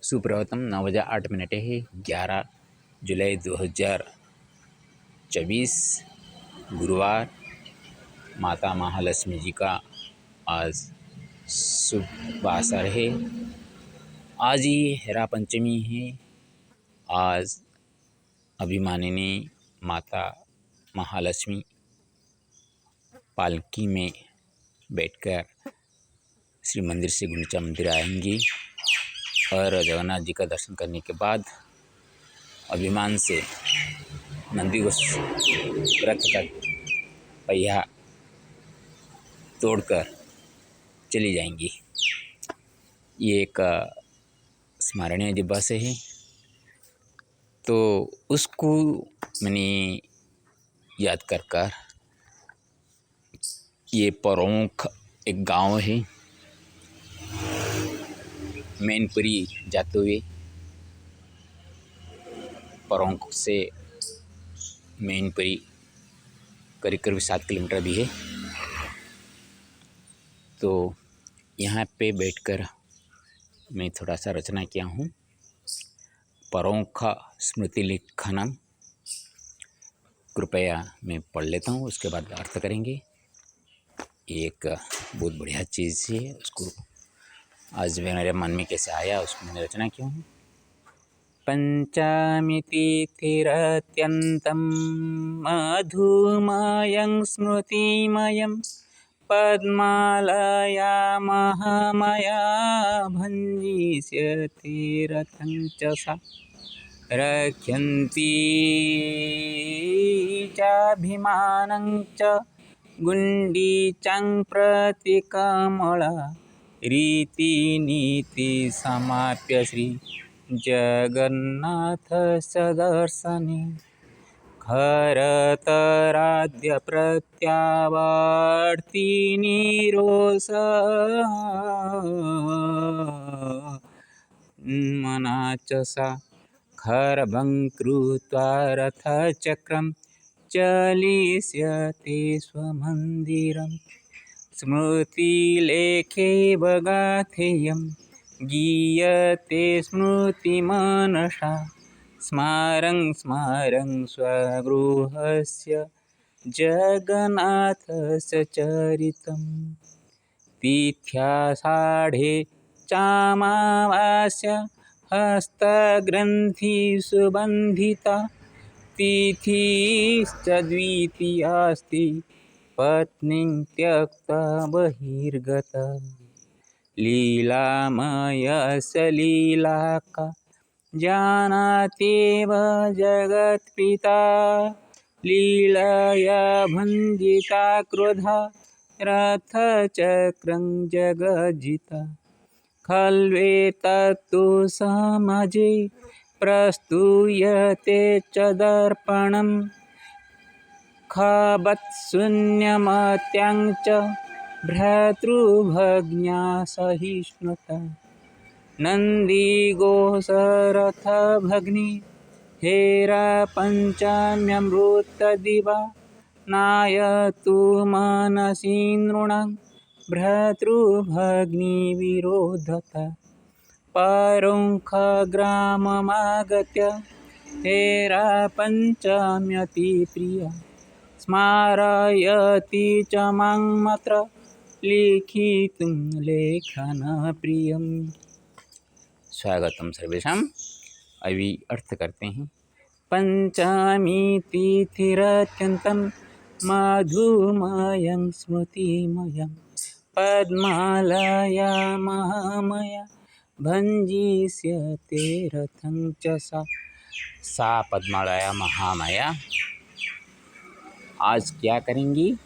सुप्रभातम 9 बजे 8 मिनट है। 11 जुलाई 2024 गुरुवार। माता महालक्ष्मी जी का आज शुभ वासर है। आज ही हेरा पंचमी है। आज अभिमानिनी माता महालक्ष्मी पालकी में बैठकर श्री मंदिर से गुंडीचा मंदिर आएंगी और जगन्नाथ जी का दर्शन करने के बाद अभिमान से नंदीघोष रथ का पहिया तोड़कर चली जाएंगी। ये एक स्मरणीय दिवस है, तो उसको मैंने याद कर ये प्रमुख एक गांव है, मैनपुरी जाते हुए प्रमुख से मैनपुरी करीब 7 किलोमीटर भी है। तो यहाँ पे बैठकर मैं थोड़ा सा रचना किया हूँ। प्रमुख स्मृति लेखनम, कृपया मैं पढ़ लेता हूँ, उसके बाद अर्थ करेंगे। एक बहुत बढ़िया चीज़ है, उसको आज मेरे मन में कैसे आया उसको मैंने रचना किया हूँ। पंचमी तिथिरत्यन्तं मधुमयं स्मृतिमयं पद्मालया महामया भञ्जिष्यते रथं च सा रक्षन्ति चाभिमानं च गुण्डीचां प्रतिकमला रीतिनीति समाप्य श्री जगन्नाथस्य दर्शने खरतराद्य प्रत्यावर्ती निरोष मना च सा खरभं कृत्वा रथचक्रं चलिष्यते स्वमन्दिरम्। स्मृतिलेखे वगाथेयं गीयते स्मृतिमनसा स्मारं स्वगृहस्य जगन्नाथस्य चरितम्। तिथ्याषाढे चामावास्या हस्तग्रन्थि सुबन्धिता तिथिश्च द्वितीयास्ति पत्नीं त्यक्त्वा बहिर्गता। लीलामयस्य लीलाका जानात्येव जगत्पिता लीलया भञ्जिता क्रोधा रथचक्रं जगज्जिता। खल्वेतत्तु समाजे प्रस्तूयते च दर्पणं खवत्शून्यमत्यां च भ्रातृभग्न्या सहिष्णुता। नन्दिघोषरथभग्नि हेरा पञ्चम्यमृतदिवा नायतु मनसि नृणां भ्रातृभग्निविरोधता। परोङ्खग्राममागत्य हेरा पञ्चम्यतिप्रिया स्मारयति च मां मत्र लिखितुं लेखनप्रियम्। स्वागतम सर्वेषां। अभी अर्थ करते हैं। पंचमी तिथिरत्यन्तं मधुमयं स्मृतिमयं पद्मालया महामया भञ्जिष्यते रथं च सा पद्मालया महामया आज क्या करेंगी?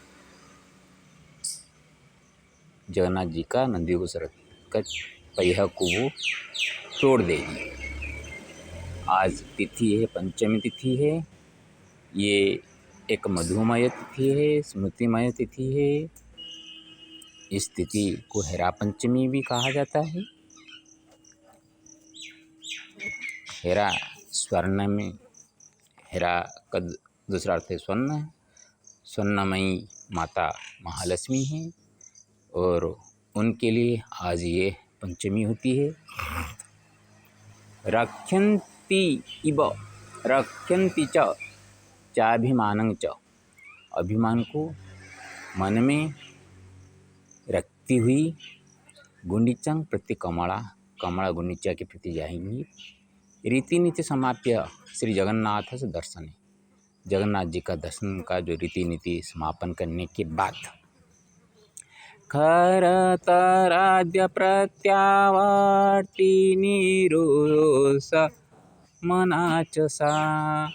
जगन्नाथ जी का नंदीघोष रथ का पहिया को वो तोड़ देगी। आज तिथि है, पंचमी तिथि है। ये एक मधुमय तिथि है, स्मृतिमय तिथि है। इस तिथि को हेरा पंचमी भी कहा जाता है। हेरा स्वर्ण में, हेरा का दूसरा अर्थ है स्वर्ण। स्वर्णमयी माता महालक्ष्मी है और उनके लिए आज ये पंचमी होती है। रक्षन्ति इव रक्षन्ति च चाभिमानं च, अभिमान को मन में रखती हुई गुंडीचं प्रति कमला, कमला गुंडीचा के प्रति जाएंगी। रीति नीति समाप्य श्री जगन्नाथ से दर्शन, जगन्नाथ जी का दर्शन का जो रीति नीति समापन करने के बाद खरतराद्य प्रत्यावर्ती निरोष मनाच सा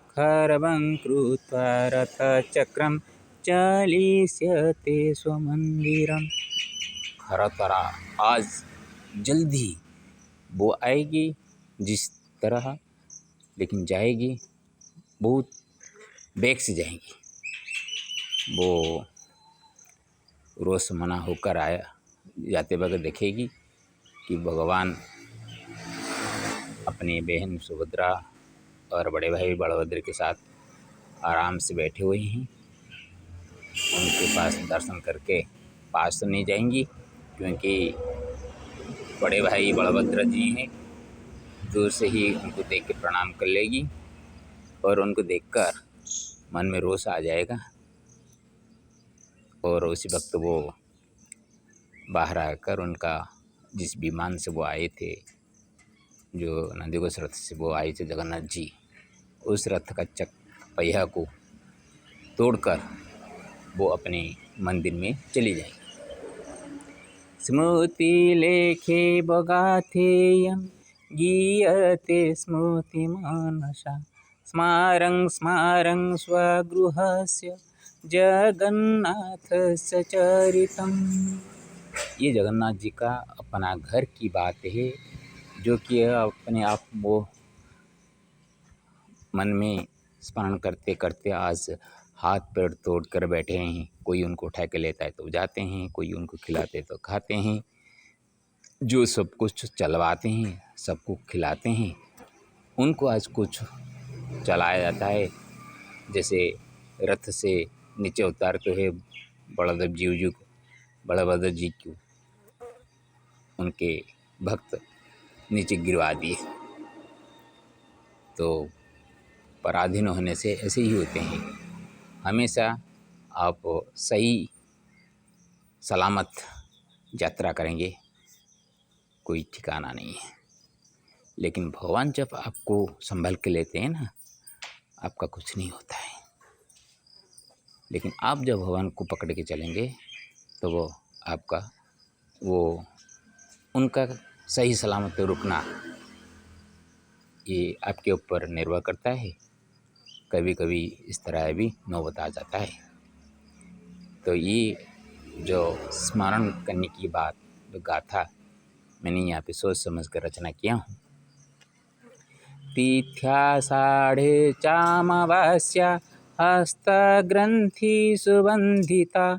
खरवं कृत्वा रथचक्रं चलिष्यते स्वमंदिरम। खरतरा आज जल्दी वो आएगी जिस तरह, लेकिन जाएगी बहुत बेग से जाएंगी। वो रोष मना होकर आया जाते वक्त देखेगी कि भगवान अपनी बहन सुभद्रा और बड़े भाई बलभद्र के साथ आराम से बैठे हुए हैं। उनके पास दर्शन करके पास तो नहीं जाएंगी, क्योंकि बड़े भाई बलभद्र जी हैं। दूर से ही उनको देख के प्रणाम कर लेगी और उनको देखकर मन में रोष आ जाएगा, और उसी वक्त वो बाहर आकर उनका जिस विमान से वो आए थे, जो नंदीघोष रथ से वो आए थे जगन्नाथ जी, उस रथ का पहिया को तोड़कर वो अपने मंदिर में चली जाएगी। स्मृति लेखे बगाथेयं गीयते स्मृति मानसा स्मारं स्मारं स्वगृहस्य जगन्नाथस्य चरितम्। ये जगन्नाथ जी का अपना घर की बात है, जो कि अपने आप वो मन में स्मरण करते करते आज हाथ पैर तोड़ कर बैठे हैं। कोई उनको उठा के लेता है तो जाते हैं, कोई उनको खिलाते तो खाते हैं, जो सब कुछ चलवाते हैं, सबको खिलाते हैं, उनको आज कुछ चलाया जाता है। जैसे रथ से नीचे उतारते हुए बलभद्र जी को उनके भक्त नीचे गिरवा दिए। तो पराधीन होने से ऐसे ही होते हैं। हमेशा आप सही सलामत यात्रा करेंगे, कोई ठिकाना नहीं है। लेकिन भगवान जब आपको संभल के लेते हैं ना, आपका कुछ नहीं होता है। लेकिन आप जब भगवान को पकड़ के चलेंगे तो वो आपका उनका सही सलामत रुकना ये आपके ऊपर निर्भर करता है। कभी कभी इस तरह भी नौबत आ जाता है। तो ये जो स्मरण करने की बात, जो गाथा मैंने यहाँ पे सोच समझ कर रचना किया हूँ। तिथ्याषाढे चामवास्या हस्तग्रन्थि सुबन्धिता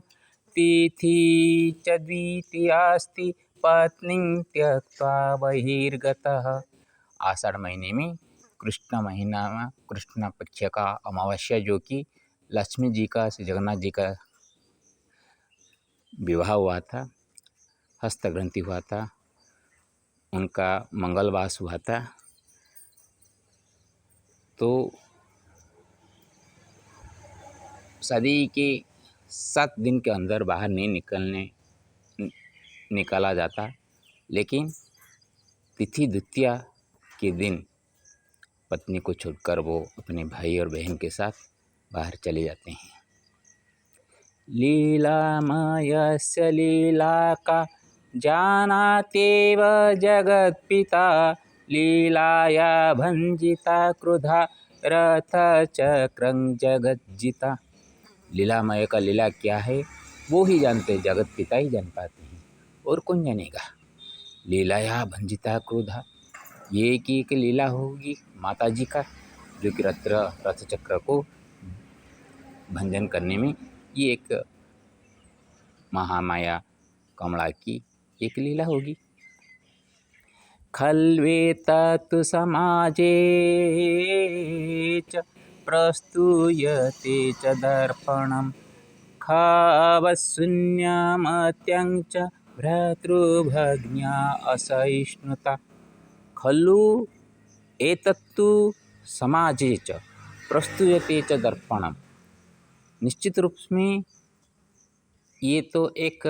तिथि च द्वितीयास्ति पत्नीं त्यक्त्वा बहिर्गतः। आषाढ़ महीने में कृष्ण महीना में कृष्ण पक्ष का अमावस्या, जो कि लक्ष्मी जी का श्री जगन्नाथ जी का विवाह हुआ था, हस्तग्रंथि हुआ था, उनका मंगलवास हुआ था। तो शादी के 7 दिन के अंदर बाहर नहीं निकाला जाता, लेकिन तिथि द्वितीया के दिन पत्नी को छोड़कर वो अपने भाई और बहन के साथ बाहर चले जाते हैं। लीलामयस्य लीला का जानात्येव जगत्पिता लीलाया भंजिता क्रुधा रथचक्रं जगज्जिता। लीलामय का लीला क्या है वो ही जानते हैं, जगत पिता ही जान पाते हैं, और कौन जानेगा। लीलाया भंजिता क्रोधा, ये कि एक लीला होगी माता जी का, जो कि रथ चक्र को भंजन करने में ये एक महामाया कमला की एक लीला होगी। खल्वेतत्तु समाजे च प्रस्तूयते च दर्पणं खावशून्यमत्यं च भ्रातृभग्न्या असहिष्णुता। खलु एतत्तु समाजे च प्रस्तूयते च दर्पणम। निश्चित रूप में ये तो एक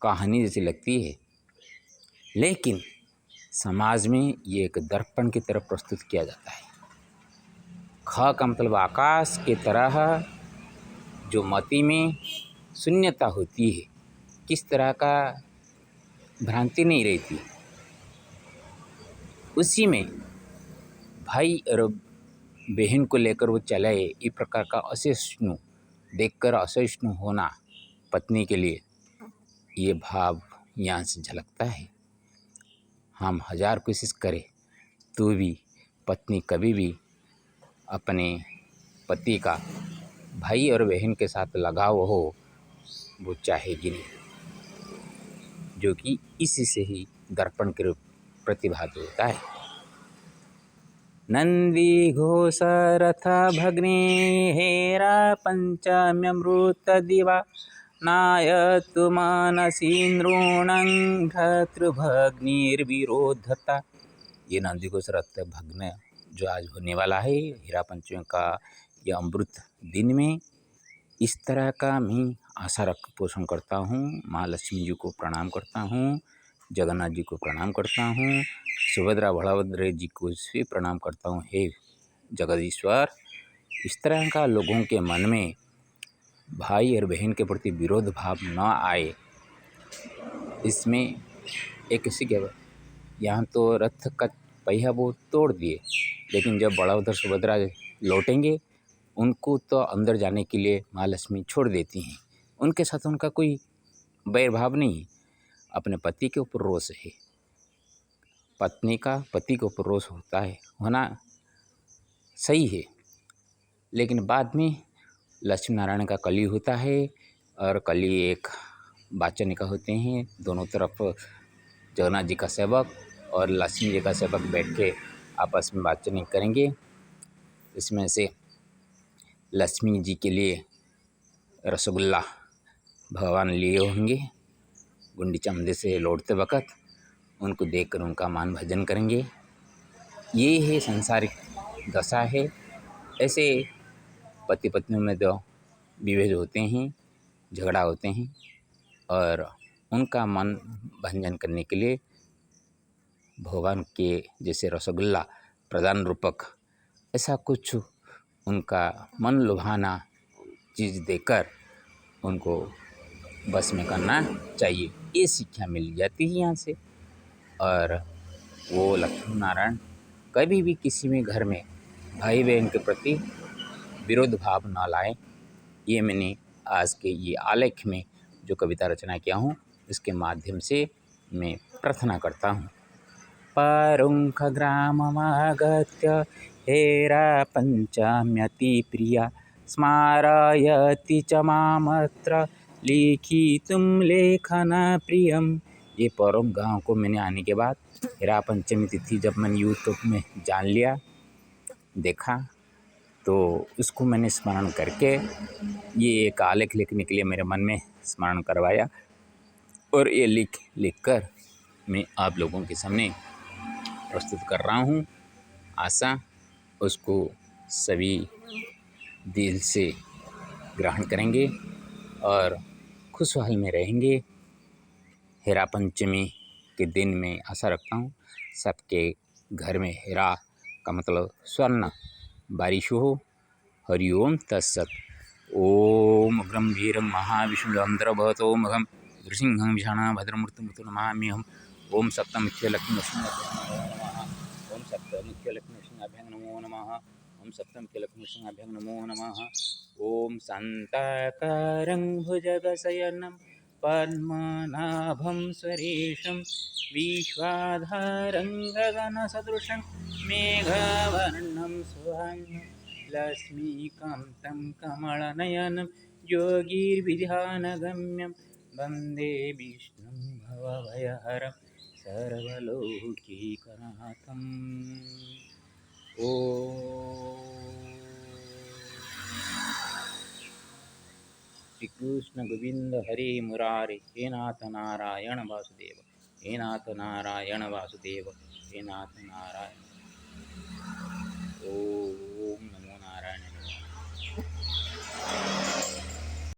कहानी जैसी लगती है, लेकिन समाज में ये एक दर्पण की तरह प्रस्तुत किया जाता है। ख का मतलब आकाश के तरह जो मति में शून्यता होती है, किस तरह का भ्रांति नहीं रहती, उसी में भाई और बहन को लेकर वो चलाए। इस प्रकार का असहिष्णु देखकर असहिष्णु होना पत्नी के लिए, ये भाव यहाँ से झलकता है। हम हजार कोशिश करें तो भी पत्नी कभी भी अपने पति का भाई और बहन के साथ लगाव हो वो चाहेगी नहीं, जो कि इसी से ही दर्पण के रूप प्रतिभात होता है। नंदी घोष रथ भग्ने हेरा पंचम्यमृत दिवा नायतु मानसीन्द्रोणं भ्रातृभग्निर्विरोधता। ये नंदी घोष रथ भग्न जो आज होने वाला है हीरा पंचमी का यह अमृत दिन में, इस तरह का मैं आशा रख पोषण करता हूँ। माँ लक्ष्मी जी को प्रणाम करता हूँ, जगन्नाथ जी को प्रणाम करता हूँ, सुभद्रा बलभद्र जी को भी प्रणाम करता हूँ। हे जगदीश्वर, इस तरह का लोगों के मन में भाई और बहन के प्रति विरोध भाव न आए, इसमें एक सी यहाँ तो रथ का पहिया वो तोड़ दिए, लेकिन जब बलभद्र सुभद्रा लौटेंगे उनको तो अंदर जाने के लिए माँ लक्ष्मी छोड़ देती हैं। उनके साथ उनका कोई बैर भाव नहीं, अपने पति के ऊपर रोष है। पत्नी का पति के ऊपर रोष होता है, होना सही है, लेकिन बाद में लक्ष्मी नारायण का कली होता है और कली एक वाचनिका होते हैं। दोनों तरफ जगन्नाथ जी का सेवक और लक्ष्मी जी का सेवक बैठ के आपस में वाचनिक करेंगे। इसमें से लक्ष्मी जी के लिए रसगुल्ला भगवान लिए होंगे, गुंडीचा मंदिर से लौटते वक़्त उनको देखकर उनका मान भजन करेंगे। ये है संसारिक दशा है। ऐसे पति पत्नियों में जो विभेद होते हैं, झगड़ा होते हैं, और उनका मन भंजन करने के लिए भगवान के जैसे रसगुल्ला प्रदान रूपक ऐसा कुछ उनका मन लुभाना चीज़ देकर उनको बस में करना चाहिए। ये शिक्षा मिल जाती है यहाँ से। और वो लक्ष्मी नारायण कभी भी किसी में घर में भाई बहन के प्रति विरोध भाव न लाए, ये मैंने आज के ये आलेख में जो कविता रचना किया हूँ इसके माध्यम से मैं प्रार्थना करता हूँ। पारुंख ग्राममागत्य हेरा पंचाम्यति प्रिया स्मारयति च मामत्र लिखितुं लेखन प्रियम। ये पारुंख गाँव को मैंने आने के बाद हेरा पंचमी तिथि जब मैंने यूट्यूब में जान लिया, देखा, तो उसको मैंने स्मरण करके ये एक आलेख लिखने के लिए मेरे मन में स्मरण करवाया, और ये लिख कर मैं आप लोगों के सामने प्रस्तुत कर रहा हूँ। आशा उसको सभी दिल से ग्रहण करेंगे और खुशहाल में रहेंगे। हेरा पंचमी के दिन में आशा रखता हूँ सबके घर में हेरा का मतलब स्वर्ण बारिश हो। हरिओम तत्सत। ओम गंभीरं महाविष्णुरंध्रभवतो मघम नृसिंहं विषाणा भद्रमूर्तिमूर्ति नमाम्यहम्। ओम सप्तमुख्यलक्ष्मीनृसिंहाभ्यां नमः। ओम सप्तमुख्यलक्ष्मीनृसिंहाभ्यां नमो नमः। ओम सप्तमुख्यलक्ष्मीनृसिंहाभ्यां नमो नमः। ओम शान्ताकारं भुजगशयनं पद्मनाभं सुरेशं विश्वाधारं गगनसदृशं मेघवर्णं शुभांगं लक्ष्मीकान्तं कमलनयनं योगिर्विध्यानगम्यं वन्दे विष्णुं भवभयहरं सर्वलोकीकनाथम्। श्री कृष्ण गोविंद हरे मुरारे हे नाथ नारायण वासुदेव। हे नाथ नारायण वासुदेव, हे नाथ नारायण।